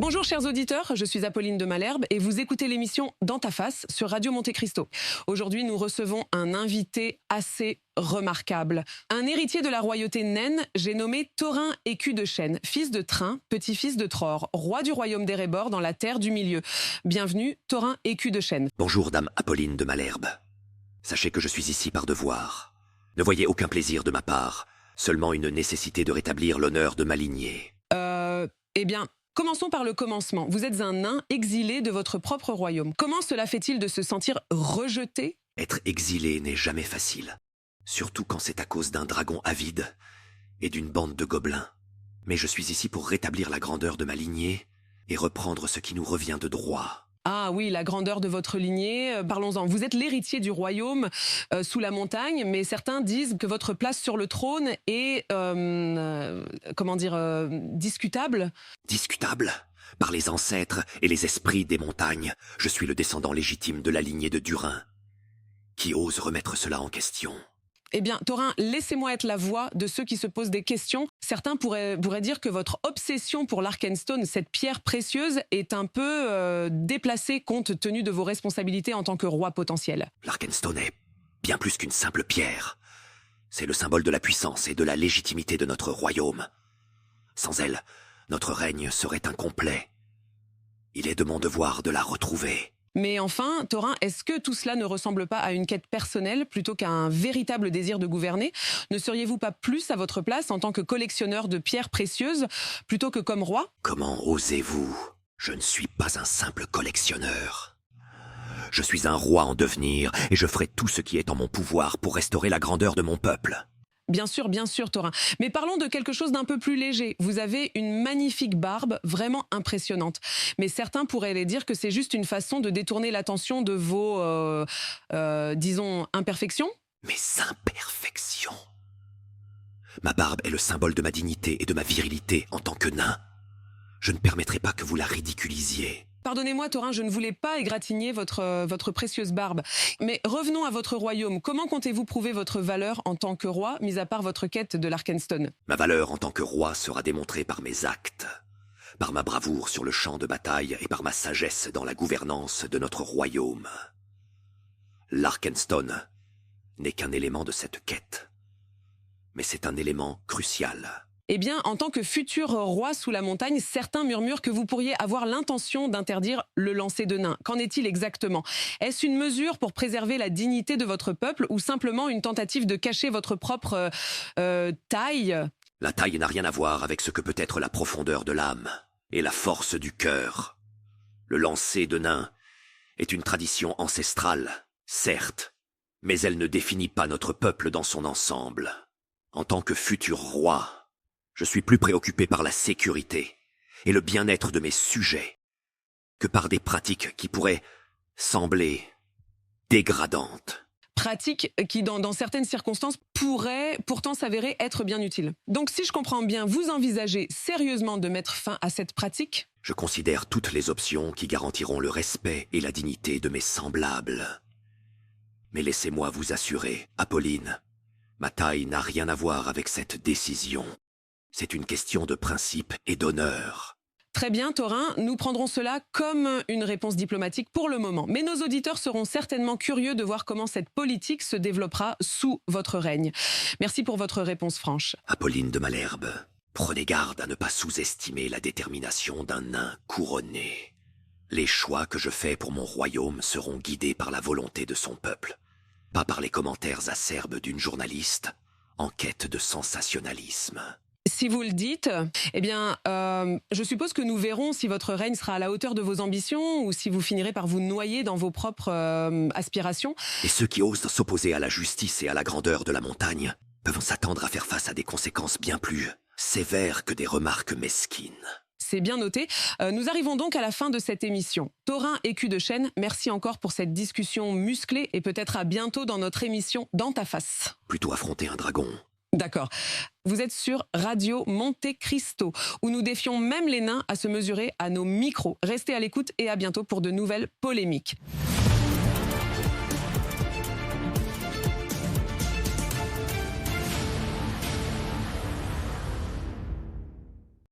Bonjour chers auditeurs, je suis Apolline de Malherbe et vous écoutez l'émission Dans ta face sur Radio Monte Cristo. Aujourd'hui, nous recevons un invité assez remarquable. Un héritier de la royauté naine, j'ai nommé Thorin Écu de Chêne, fils de Train, petit-fils de Tror, roi du royaume d'Erebor dans la terre du milieu. Bienvenue, Thorin Écu de Chêne. Bonjour dame Apolline de Malherbe. Sachez que je suis ici par devoir. Ne voyez aucun plaisir de ma part, seulement une nécessité de rétablir l'honneur de ma lignée. Eh bien, commençons par le commencement. Vous êtes un nain exilé de votre propre royaume. Comment cela fait-il de se sentir rejeté? Être exilé n'est jamais facile, surtout quand c'est à cause d'un dragon avide et d'une bande de gobelins. Mais je suis ici pour rétablir la grandeur de ma lignée et reprendre ce qui nous revient de droit. Ah oui, la grandeur de votre lignée, parlons-en. Vous êtes l'héritier du royaume sous la montagne, mais certains disent que votre place sur le trône est, discutable. Discutable? Par les ancêtres et les esprits des montagnes, je suis le descendant légitime de la lignée de Durin. Qui ose remettre cela en question? Eh bien, Thorin, laissez-moi être la voix de ceux qui se posent des questions. Certains pourraient dire que votre obsession pour l'Arkenstone, cette pierre précieuse, est un peu déplacée compte tenu de vos responsabilités en tant que roi potentiel. L'Arkenstone est bien plus qu'une simple pierre. C'est le symbole de la puissance et de la légitimité de notre royaume. Sans elle, notre règne serait incomplet. Il est de mon devoir de la retrouver. Mais enfin, Thorin, est-ce que tout cela ne ressemble pas à une quête personnelle plutôt qu'à un véritable désir de gouverner? Ne seriez-vous pas plus à votre place en tant que collectionneur de pierres précieuses plutôt que comme roi? Comment osez-vous? Je ne suis pas un simple collectionneur. Je suis un roi en devenir et je ferai tout ce qui est en mon pouvoir pour restaurer la grandeur de mon peuple. Bien sûr, Thorin. Mais parlons de quelque chose d'un peu plus léger. Vous avez une magnifique barbe, vraiment impressionnante. Mais certains pourraient aller dire que c'est juste une façon de détourner l'attention de vos, disons, imperfections. Mes imperfections. Ma barbe est le symbole de ma dignité et de ma virilité en tant que nain. Je ne permettrai pas que vous la ridiculisiez. Pardonnez-moi, Thorin, je ne voulais pas égratigner votre précieuse barbe. Mais revenons à votre royaume. Comment comptez-vous prouver votre valeur en tant que roi, mis à part votre quête de l'Arkenstone? Ma valeur en tant que roi sera démontrée par mes actes, par ma bravoure sur le champ de bataille et par ma sagesse dans la gouvernance de notre royaume. L'Arkenstone n'est qu'un élément de cette quête, mais c'est un élément crucial. Eh bien, en tant que futur roi sous la montagne, certains murmurent que vous pourriez avoir l'intention d'interdire le lancer de nains. Qu'en est-il exactement? Est-ce une mesure pour préserver la dignité de votre peuple ou simplement une tentative de cacher votre propre taille? La taille n'a rien à voir avec ce que peut être la profondeur de l'âme et la force du cœur. Le lancer de nains est une tradition ancestrale, certes, mais elle ne définit pas notre peuple dans son ensemble. En tant que futur roi, je suis plus préoccupé par la sécurité et le bien-être de mes sujets que par des pratiques qui pourraient sembler dégradantes. Pratiques qui, dans certaines circonstances, pourraient pourtant s'avérer être bien utiles. Donc, si je comprends bien, vous envisagez sérieusement de mettre fin à cette pratique? Je considère toutes les options qui garantiront le respect et la dignité de mes semblables. Mais laissez-moi vous assurer, Apolline, ma taille n'a rien à voir avec cette décision. C'est une question de principe et d'honneur. Très bien, Thorin, nous prendrons cela comme une réponse diplomatique pour le moment. Mais nos auditeurs seront certainement curieux de voir comment cette politique se développera sous votre règne. Merci pour votre réponse franche. Apolline de Malherbe, prenez garde à ne pas sous-estimer la détermination d'un nain couronné. Les choix que je fais pour mon royaume seront guidés par la volonté de son peuple, pas par les commentaires acerbes d'une journaliste en quête de sensationnalisme. Si vous le dites, eh bien, je suppose que nous verrons si votre règne sera à la hauteur de vos ambitions ou si vous finirez par vous noyer dans vos propres aspirations. Et ceux qui osent s'opposer à la justice et à la grandeur de la montagne peuvent s'attendre à faire face à des conséquences bien plus sévères que des remarques mesquines. C'est bien noté. Nous arrivons donc à la fin de cette émission. Thorin Écu de Chêne, merci encore pour cette discussion musclée et peut-être à bientôt dans notre émission Dans ta face. Plutôt affronter un dragon. D'accord. Vous êtes sur Radio Monte Cristo, où nous défions même les nains à se mesurer à nos micros. Restez à l'écoute et à bientôt pour de nouvelles polémiques.